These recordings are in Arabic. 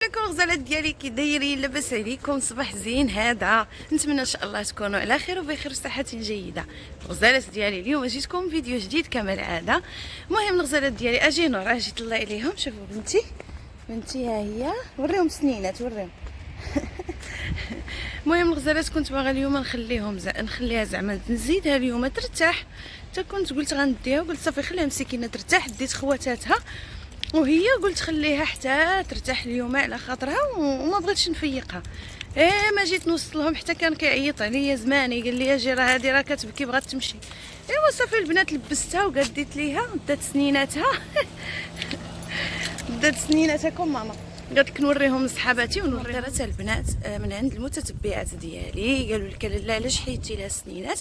لكم الغزالات ديالي كي دايرين؟ لاباس عليكم؟ صباح زين هذا، نتمنى ان شاء الله تكونوا على خير وبخير وصحه جيده. الغزالات ديالي اليوم جيتكم فيديو جديد كما العاده. المهم الغزالات ديالي اجي نور اجي طلع عليهم. شوفوا بنتي ها هي، وريهم سنينات وريهم. المهم الغزالات كنت باغا اليوم نخليها زعما نزيدها اليوم ترتاح. حتى كنت قلت غنديها وقلت صافي خليها مسكينه ترتاح. ديت خواتاتها وهي قلت خليها حتى ترتاح اليوم على خاطرها وما بغيتش نفيقها. ما جيت نوصلهم حتى كان كيعيط عليا زماني، قال لي اجي راه هادي راه كتبكي بغات تمشي. ايوا صافي البنات لبستها وقديت ليها دات سنيناتها. دات سنيناتها كوم ماما. قالت لك نوريهم لصحاباتي ونوريها البنات من عند المتتبعات ديالي. قالوا لك لا علاش حيدتي لها سنينات؟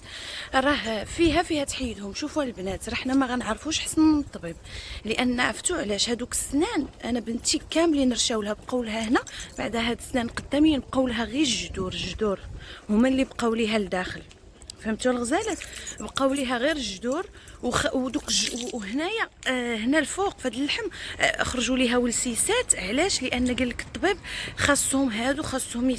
راه فيها تحيدهم. شوفوا البنات راه حنا ما غنعرفوش حسن من الطبيب، لان عرفتوا علاش هادوك السنان انا بنتي كاملين رشاو لها بقاو لها هنا، بعد هاد السنان قدامين بقاو لها غير الجذور هما اللي بقاو ليها لداخل. فهمتوا الغزالات؟ بقاو ليها غير الجذور ودوك وهنايا هنا الفوق فهاد اللحم خرجوا ليها ولسيسات. علاش؟ لان قال لك الطبيب خاصهم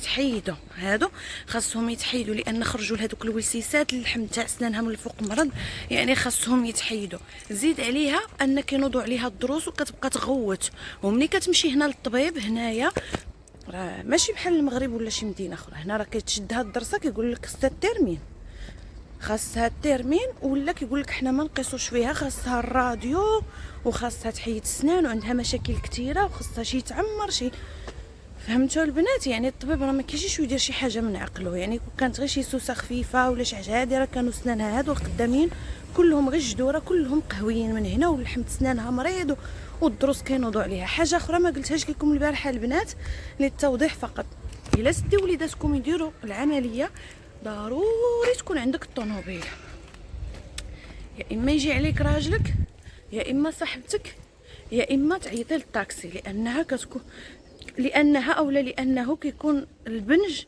يتحيدوا لان خرجوا لهذوك الولسيسات. اللحم تاع سنانها من الفوق مرض، يعني خاصهم يتحيدوا. زيد عليها ان كينوضوا عليها الضروس وكتبقى تغوت. ومني كتمشي هنا للطبيب هنايا راه ماشي بحال المغرب ولا شي مدينه اخرى، هنا راه كيتشد هاد الضرسه كيقول لك خاصها الترمين ولا كيقول لك حنا ما نقيسوش فيها، خاصها الراديو وخاصها تحيد السنان وعندها مشاكل كثيره وخاصها شي تعمر شي. فهمتوا البنات؟ يعني الطبيب راه ما كيجيش ويدير شي حاجه من عقله. يعني كانت غير شي سوسه خفيفه ولا شي حاجه هادي راه كانوا سنانها هادو القدامين كلهم غير جدوره كلهم قهويين من هنا ولحم سنانها مريض والضروس كينوضوا عليها. حاجه اخرى ما قلتهاش لكم البارحه البنات للتوضيح فقط، الا سدي وليداتكم يديروا العمليه ضروري تكون عندك الطوموبيل. يا اما يجي عليك راجلك يا اما صاحبتك يا اما تعيطي للطاكسي، لانه كيكون البنج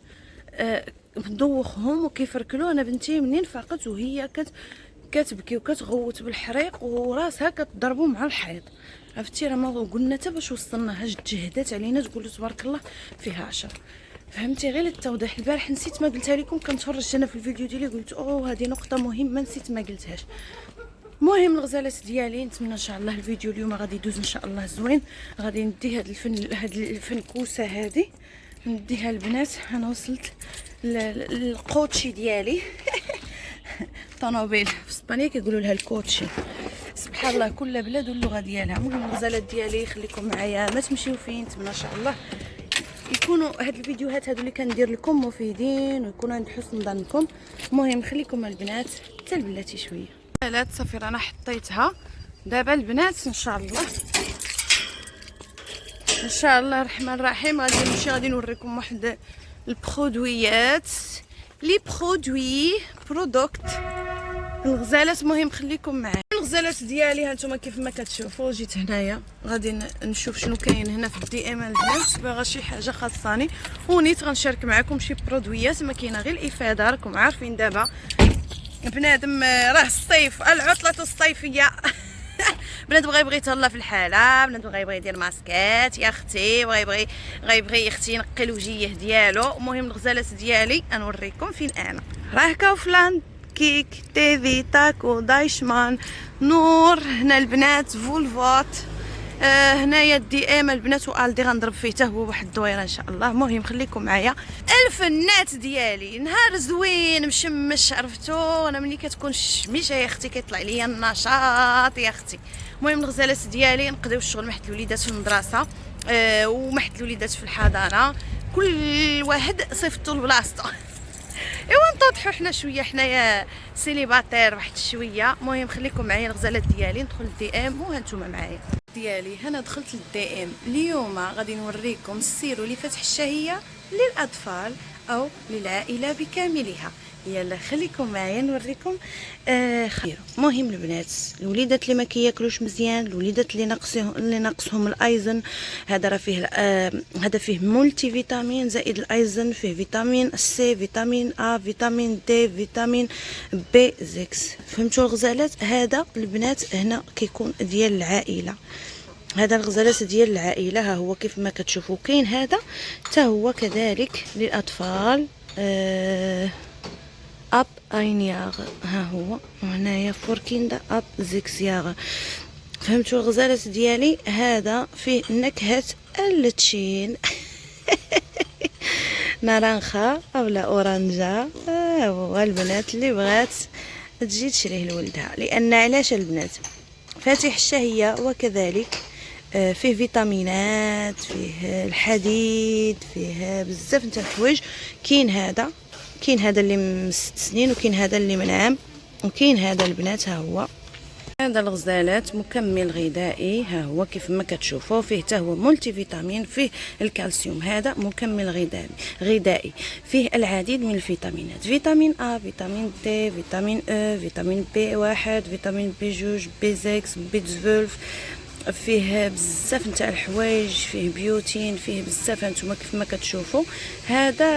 مدوخهم وكيفركلوا. انا بنتي منين فاقت وهي كتبكي وكتغوت بالحريق وراسها كتضربوا مع الحيط. عرفتي راه ما قلنا حتى باش وصلناها جهدات علينا تقول تبارك الله فيها 10. فهمتي؟ غير للتوضيح البارح نسيت ما قلتها لكم، كنتفرج انا في الفيديو ديالي قلت هذه نقطه مهمه نسيت ما قلتهاش. المهم الغزالات ديالي نتمنى ان شاء الله الفيديو اليوم غادي يدوز ان شاء الله زوين. غادي ندي هاد الفنكوسه هذه نديها البنات. انا وصلت للكوتشي ديالي. طوموبيل في اسبانيا كيقولوا لها الكوتشي. سبحان الله كل بلاد واللغه ديالها. المهم الغزالات ديالي خليكم معايا ما تمشيو فين. نتمنى ان شاء الله يكونوا هاد الفيديوهات هادو اللي كندير لكم مفيدين ويكونوا عند حسن ظنكم. المهم خليكم البنات حتى البلاتي شويه. لا صافي انا حطيتها دابا البنات ان شاء الله الرحمن الرحيم غادي نوريكم واحد البرودويات لي برودكت الغزالات. المهم خليكم معايا. الغزالات ديالي هانتوما كيف ما كتشوفوا جيت هنايا غادي نشوف شنو كاين هنا في الدي ام البنات. باغا شي حاجه خاصاني ونيت غنشارك معكم شي برودويات ما كاينه غير الافاده. راكم عارفين دابا بنادم راه الصيف العطله الصيفيه. بنادم غيبغي يتهلا في الحاله، بنادم غيبغي يدير ماسكات يا اختي، غيبغي اختي ينقي الوجيه ديالو. المهم الغزالات ديالي نوريكم فين انا. راه كاوفلاند كيك تيفي تاكو دايشمان نور. هنا البنات فولفوت. هنايا الدي ام البنات والدي غنضرب فيه حتى هو واحد الدويره ان شاء الله. المهم خليكم معايا. الفنات ديالي نهار زوين مشمش. عرفتوا انا ملي كتكون شميشه يا اختي كيطلع ليا النشاط يا اختي. المهم الغزالات ديالي نقضيو الشغل محد الوليدات في المدرسه ومحد الوليدات في الحضانه، كل واحد صيفطو لبلاصتو. ايوا نطوطحوا حنا شويه حنايا سيليباتير واحد شويه. المهم خليكم معايا الغزالات ديالي ندخل للدي ام وهانتوما معايا ديالي. هنا دخلت للدي ام. اليوم غادي نوريكم السيرو اللي فتح الشهيه للاطفال او للعائله بكاملها. يلا خليكم معايا نوريكم خير. مهم البنات الوليدات اللي ما كياكلوش مزيان، الوليدات اللي ناقصهم الايزن، هذا راه فيه هذا فيه مولتي فيتامين زائد الايزن، فيه فيتامين سي، فيتامين ا، فيتامين دي، فيتامين بي 6. فهمتوا الغزالات؟ هذا البنات هنا كيكون ديال العائله. هذا الغزالات ديال العائله، ها هو كيف ما كتشوفوا. كاين هذا حتى هو كذلك للاطفال، اب اينياغ، ها هو هنايا فوركيندا اب زيكسياغ. فهمتوا الغزالات ديالي؟ هذا فيه نكهه اللتشين نارنخا اولا اورانجا. هو البنات اللي بغات تجي تشريه لولدها، لان علاش البنات فاتح الشهيه، وكذلك فيه فيتامينات، فيه الحديد، فيه بزاف نتاع الحوايج. كاين هذا اللي من 6 سنين، وكاين هذا اللي من عام، وكاين هذا البنات. ها هو هذا الغزالات مكمل غذائي، ها هو كيف ما كتشوفوا. فيه حتى هو مولتي فيتامين، فيه الكالسيوم. هذا مكمل غذائي فيه العديد من الفيتامينات: فيتامين A، فيتامين D، فيتامين E، فيتامين B1، فيتامين B2، B6، B12. فيه بزاف نتاع الحوايج، فيه بيوتين، فيه بزاف. هانتوما كيف ما كتشوفوا. هذا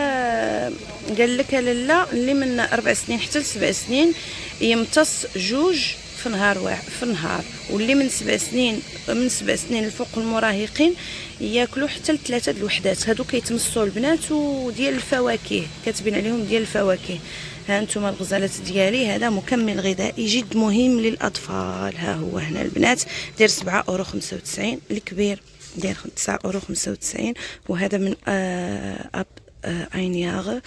قال لك لاله اللي من 4 سنين حتى ل 7 سنين يمتص 2 في نهار واحد في النهار، واللي من 7 سنين الفوق المراهقين ياكلوا حتى ل 3 الوحدات. هادو كيتمصوا البنات وديال الفواكه، كاتبين عليهم ديال الفواكه. ها انتم الغزالات ديالي، هذا مكمل غذائي جد مهم للاطفال. ها هو هنا البنات داير 7.95€، الكبير داير 9.95€، وهذا من اب اينياغ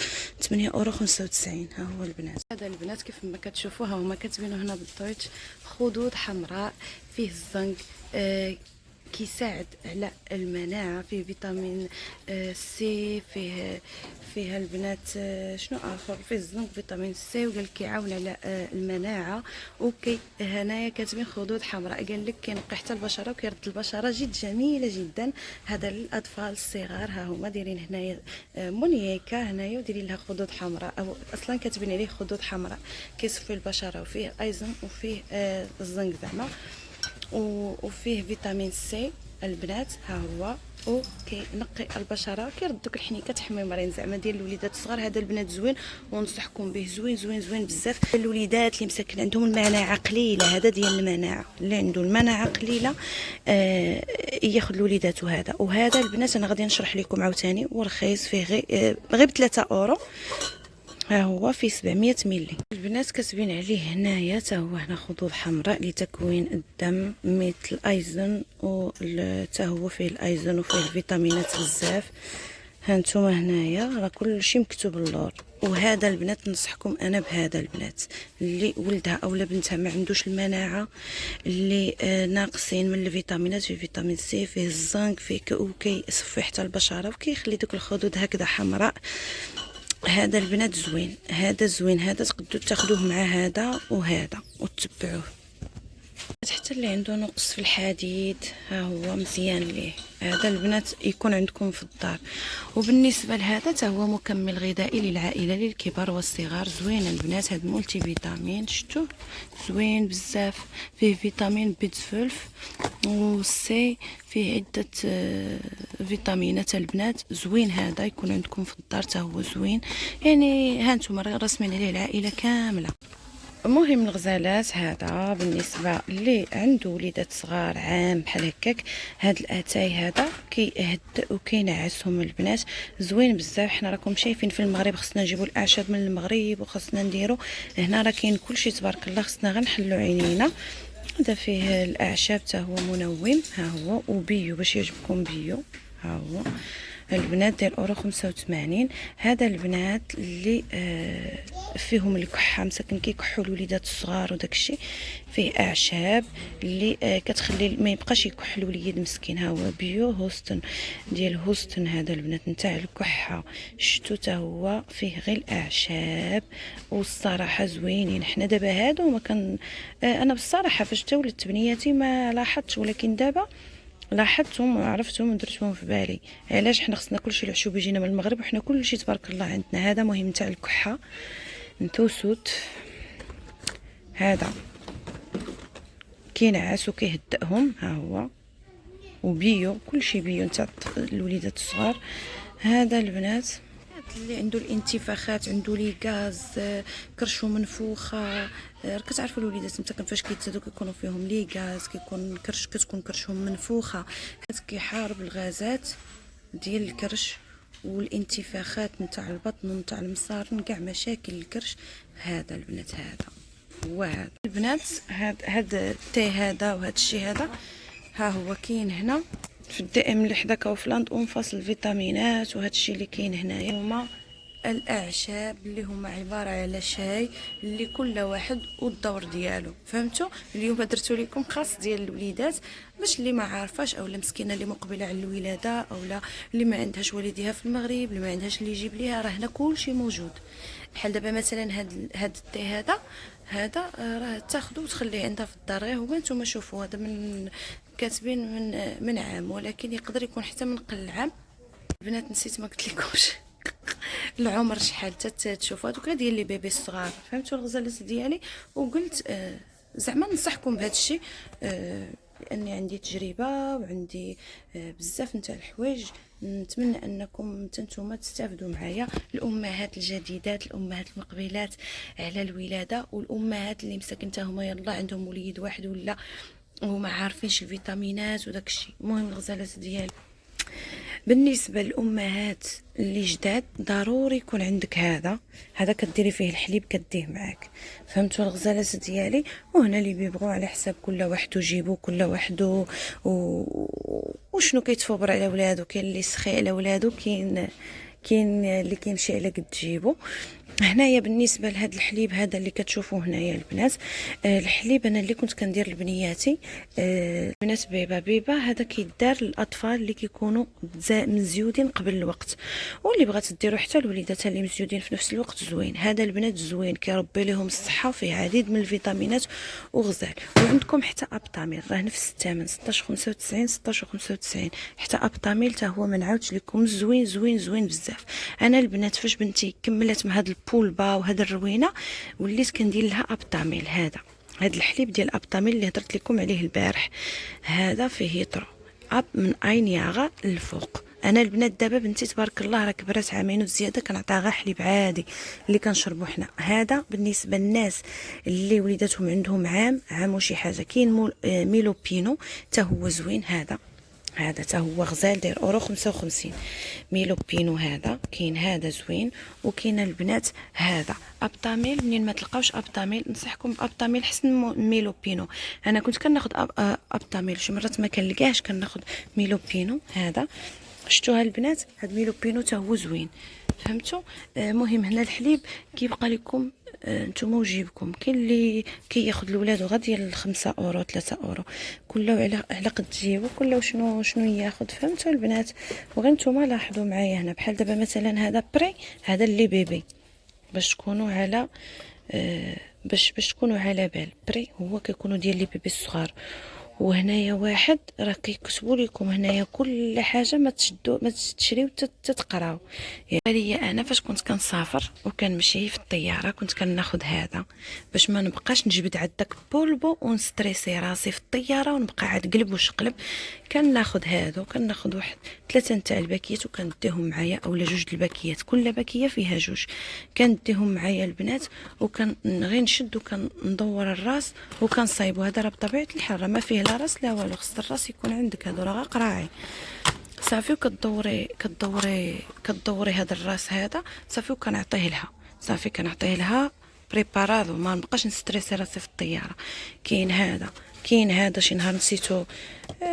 8.95€. ها هو البنات. هذا البنات كيف ما كتشوفوا، ها هما كاتبينه هنا بالدويتش: خدود حمراء، فيه الزنك، كيساعد على المناعه، فيه فيتامين سي، فيها البنات شنو اخر، فيه الزنك، فيتامين سي، وقال كيعاون على المناعه. وكي هنايا كاتبين خدود حمراء، قال لك كينقي حتى البشره وكيرد البشره جد جميله جدا. هذا للاطفال الصغار. ها هما دايرين هنايا مونيكا هنايا ودايرين لها خدود حمراء، او اصلا كاتبين عليه خدود حمراء. كيصفي البشره، وفيه ايزن، وفيه الزنك زعما، وفيه فيتامين سي البنات. ها هو وكينقي البشره، كيرد دوك الحنيكات حميمرين زعما ديال الوليدات الصغار. هذا البنات زوين وننصحكم به، زوين بزاف. الوليدات اللي مساكن عندهم المناعه قليله، هذا ديال المناعه، اللي عنده المناعه قليله ياخذ لوليداته هذا. وهذا البنات انا غادي نشرح لكم عاوتاني، ورخيص فيه غير 3 اورو. ها هو في 700 ملي. البنات كاتبين عليه هنايا حتى هو هنا خدود حمراء لتكوين الدم مثل الايزن، وحتى هو فيه الايزن وفيه الفيتامينات بزاف. هانتوما هنايا راه كلشي مكتوب اللور. وهذا البنات ننصحكم انا بهذا البنات اللي ولدها اولا بنتها ما عندوش المناعه، اللي ناقصين من الفيتامينات. فيه فيتامين سي، فيه الزنك، فيه وكيصفي حتى البشره، وكيخلي دوك الخدود هكذا حمراء. هذا البنات زوين، هذا تقدروا تاخذوه مع هذا وهذا وتتبعوه. حتى اللي عنده نقص في الحديد ها هو مزيان ليه. هذا البنات يكون عندكم في الدار. وبالنسبه لهذا حتى هو مكمل غذائي للعائله، للكبار والصغار. زوين البنات، هذا مولتي فيتامين، شفتوا زوين بزاف. فيه فيتامين بي 12 وسي، فيه عده فيتامينات البنات. زوين هذا يكون عندكم في الدار، حتى هو زوين. يعني ها انتم راسمين عليه العائله كامله. مهم الغزالات هذا بالنسبه اللي عنده وليدات صغار عام بحال هكاك. هاد الاتاي هذا كيهدئ وكينعسهم البنات، زوين بزاف. حنا راكم شايفين في المغرب خصنا نجيبوا الاعشاب من المغرب، وخصنا نديروا هنا راه كاين كلشي تبارك الله. خصنا غير نحلوا عينينا. هذا فيه الاعشاب حتى هو منوم، ها هو وبيو باش يعجبكم بيو. ها هو البنات داير اورو 85. هذا البنات اللي فيهم الكحه، مساكن كيكحوا الوليدات الصغار وداكشي. فيه اعشاب اللي كتخلي ما يبقاش يكح الوليد مسكين. ها هو بيو هوستن ديال هوستن. هذا البنات نتاع الكحه، شتو تا هو فيه غير الاعشاب. والصراحه زوينين. حنا دابا هادو ما كان انا بالصراحه فاش تا ولدت بنياتي ما لاحظتش، ولكن دابا لاحظتهم وعرفتهم ودرتهم في بالي. علاش حنا خصنا كلشي العشوب يجينا من المغرب، وحنا كلشي تبارك الله عندنا. هذا مهم تاع الكحه نتوسوت. هذا كينعس وكيهدئهم. ها هو وبيو، كلشي بيو نتاع الوليدات الصغار. هذا البنات اللي عنده الانتفاخات، عنده لي غاز، كرشو منفوخه. كتعرفوا الوليدات متى فاش كيتزادوا كيكونوا فيهم لي غاز، كتكون كرشهم منفوخه. كيحارب الغازات ديال الكرش والانتفاخات نتاع البطن ونتاع المصارن، كاع مشاكل الكرش. هذا البنات هذا هو هذا البنات، هذا التاي هذا وهذا الشيء هذا ها هو كاين هنا في الدائم اللي حدا كوفلاند ومفصل الفيتامينات. وهذا الشيء اللي كاين هنايا هما الاعشاب اللي هما عباره على شاي اللي كل واحد والدور ديالو. فهمتوا؟ اليوم درتو لكم خاص ديال الوليدات باش اللي ما عارفاش او المسكينه اللي مقبله على الولاده او لا اللي ما عندهاش والديها في المغرب، اللي ما عندهاش اللي يجيب ليها، راه هنا كلشي موجود. بحال دابا مثلا هاد التي هذا راه تاخذو وتخليه عندها في الدار. غير هو نتوما شوفوا هذا من كاتبين من عام، ولكن يقدر يكون حتى من قل عام. البنات نسيت ما قلت لكمش العمر شحال حتى تشوفوا هذوك ديال لي بيبي الصغار. فهمتوا الغزالات ديالي؟ وقلت زعما ننصحكم بهذا الشيء لاني عندي تجربه وعندي بزاف نتاع الحوايج. نتمنى انكم نتوما تستافدوا معايا، الامهات الجديدات، الامهات المقبلات على الولاده، والامهات اللي مساكن هما يلا عندهم وليد واحد ولا وما عارفينش الفيتامينات وداك الشيء. المهم الغزالات ديالي بالنسبه للامهات اللي جداد ضروري يكون عندك هذا كديري فيه الحليب كديه معاك. فهمتوا الغزالات ديالي؟ وهنا اللي بيبغوا على حساب كل واحد يجيبوا كل واحد وشنو كيتفوبر على ولادو. كاين اللي سخي على ولادو، كاين اللي كيمشي على قد جيبو. هنايا بالنسبه لهذا الحليب هذا اللي كتشوفوه هنايا البنات، الحليب انا اللي كنت كندير لبنياتي بنات بيبه هذا كيدار للاطفال اللي كيكونوا مزيودين قبل الوقت، واللي بغات ديروا حتى الوليدات اللي مزيودين في نفس الوقت زوين. هذا البنات زوين كيربي لهم الصحه، فيه عديد من الفيتامينات وغزال. وعندكم حتى ابطاميل راه نفس الثمن 16.95 16.95. حتى ابطاميل حتى هو ما نعاودش لكم زوين زوين زوين بزاف. انا البنات فاش بنتي كملت مع هاد البولبا وهذا الروينه وليت كندير لها ابطاميل. هذا الحليب ديال ابطاميل اللي هضرت لكم عليه البارح، هذا فيه يطرو اب من اين ياغا للفوق. انا البنات دابا بنتي تبارك الله راه كبرات عامين وزياده كنعطيها غير حليب عادي اللي كنشربو حنا. هذا بالنسبه للناس اللي وليداتهم عندهم عام وشي حاجه. كاين ميلو بينو حتى هو زوين. هذا حتى هو غزال داير اورو 55. ميلو بينو هذا كاين، هذا زوين. وكاين البنات هذا ابطاميل. منين ما تلقاوش ابطاميل ننصحكم بابطاميل حسن ميلو بينو. انا كنت كناخذ ابطاميل شي مرات ما كنلقاهش كناخذ ميلو بينو. هذا شفتوها البنات؟ هاد ميلو بينو حتى هو زوين. فهمتوا؟ مهم هنا الحليب كيبقى لكم نتوما وجيبكم. كاين اللي كياخذ الولاد غير ديال 5 اورو 3 اورو، كله على قد جيبو، كله شنو ياخذ. فهمتوا البنات؟ وغير نتوما لاحظوا معايا هنا بحال دابا مثلا هذا بري، هذا اللي بيبي باش تكونوا على باش تكونوا على بال. بري هو كيكونوا ديال لي بيبي الصغار. وهنايا واحد راه كيكتبوا لكم هنايا كل حاجه ما تشريو تتقراو. يعني انا فاش كنت كنسافر وكنمشي في الطياره كنت كناخذ هذا باش ما نبقاش نجبد عندك بولبو ونستريسي راسي في الطياره ونبقى عاد قلب وشقلب. كناخذ هادو، كناخذ واحد 3 نتاع الباكيات وكنديهم معايا، اولا 2 الباكيات، كل باكيه فيها 2 كنديهم معايا البنات. غير نشد وكندور الراس وكنصايبو. هذا راه بطبيعه الحال ما فيه لا راس لا والو، خص الراس يكون عندك. هادو راه قراعي صافي. وكدوري هذا الراس هذا صافي وكنعطيه لها. صافي كنعطيه لها بريبارادو، ما نبقاش نستريسي راسي في الطياره. كاين هذا شي نهار نسيتو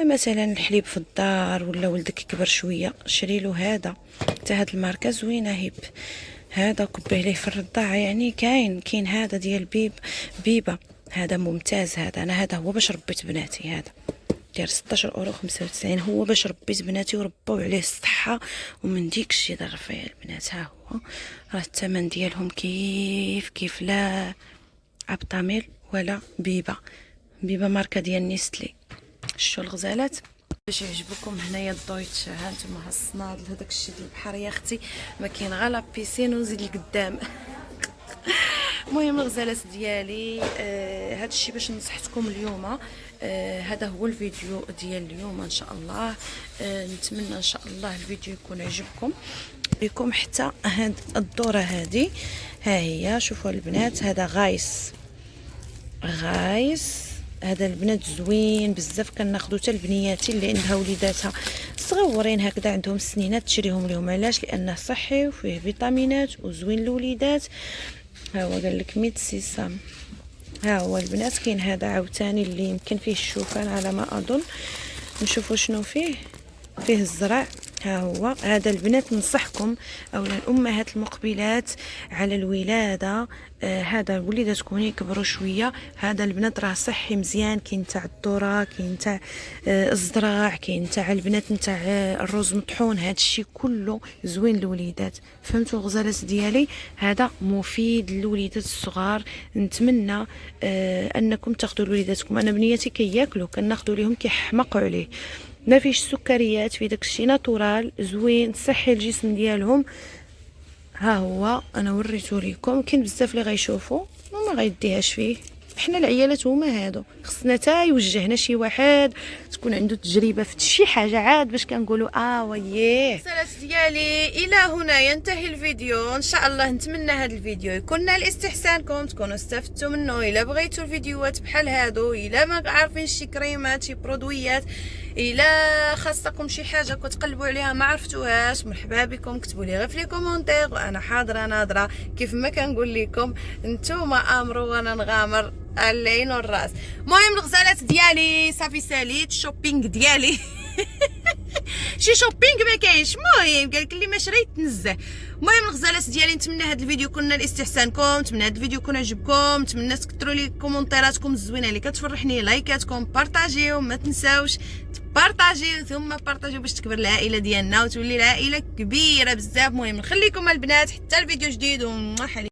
مثلا الحليب في الدار ولا ولدك كبر شويه شري له هذا. حتى هاد الماركه زوينه هيب. هذا كبيه ليه في الرضاعه. يعني كاين هذا ديال بيبه، هذا ممتاز. هذا هو باش ربيت بناتي. هذا داير 16 اورو 95. هو باش ربيت بناتي ورباو عليه الصحه ومن ديك الشيء ضر فيا البنات. ها هو راه الثمن ديالهم كيف لا ابطاميل ولا بيبه ماركه ديال نيستلي. شتو الغزالات باش يعجبكم هنايا الدويتش. ها نتوما ها الصنادل هذاك الشيء ديال البحر يا اختي ما كاين غير لا بيسين وزيد لقدام. المهم الغزالات ديالي هذا الشيء باش نصحتكم اليوم. هذا هو الفيديو ديال اليوم ان شاء الله. نتمنى ان شاء الله الفيديو يكون عجبكم. لكم حتى هاد الدوره هذه، ها هي شوفوا البنات. هذا غايس هذا البنات زوين بزاف، كناخذو حتى البنياتي اللي عندها وليداتها صغورين هكذا عندهم سنينات تشريهم لهم. علاش؟ لانه صحي وفيه فيتامينات وزوين للوليدات. ها هو قال لك 100 سيسام. ها هو البنات كاين هذا عاوتاني اللي يمكن فيه الشوفان على ما اظن. نشوفوا شنو فيه الزرع. ها هو هذا البنات، ننصحكم اولا الامهات المقبلات على الولاده، هذا وليداتكم يكبروا شويه، هذا البنات راه صحي مزيان. كاين تاع الذره، كاين تاع الزراع، كاين تاع البنات نتاع الرز مطحون، هذا الشيء كله زوين للوليدات. فهمتوا الغزالات ديالي؟ هذا مفيد للوليدات الصغار. نتمنى انكم تاخذوا لوليداتكم. انا بنياتي كياكلوا، كناخذوا لهم كيحمقوا عليه. ما فيش سكريات، في داكشي ناتورال زوين صحي الجسم ديالهم. ها هو انا وريته لكم. كاين بزاف اللي غيشوفوا وما غيديهاش فيه. حنا العيالات هما هادو، خصنا تا يوجهنا شي واحد تكون عنده تجربه في شي حاجه عاد باش كنقولوا وييه. الرسالات ديالي الى هنا ينتهي الفيديو. ان شاء الله نتمنى هذا الفيديو يكون نال استحسانكم، تكونوا استفدتوا منه. الا بغيتوا الفيديوهات بحال هادو، الا ما عارفين شي كريمات شي برودويات، الا خاصكم شي حاجه كتقلبوا عليها ما عرفتوهاش، مرحبا بكم. كتبوا لي غير في لي كومونتير وانا حاضره ناظره. كيف ما كنقول لكم نتوما امروا وانا نغامر العين والراس. المهم الغزالات ديالي صافي ساليت الشوبينغ ديالي شي شوبينغ ما كاينش. المهم قالك اللي ما شريت نزه. المهم الغزالات ديالي، نتمنى هذا الفيديو يكون نال استحسانكم، نتمنى هذا الفيديو يكون عجبكم، نتمنى تكثروا لي كومونتيراتكم الزوينه اللي كتفرحني، لايكاتكم، بارطاجيو، ما تنساوش تبارطاجيو ثم بارطاجيو باش تكبر العائله ديالنا وتولي العائله كبيره بزاف. المهم نخليكم البنات حتى الفيديو جديد ومحلي.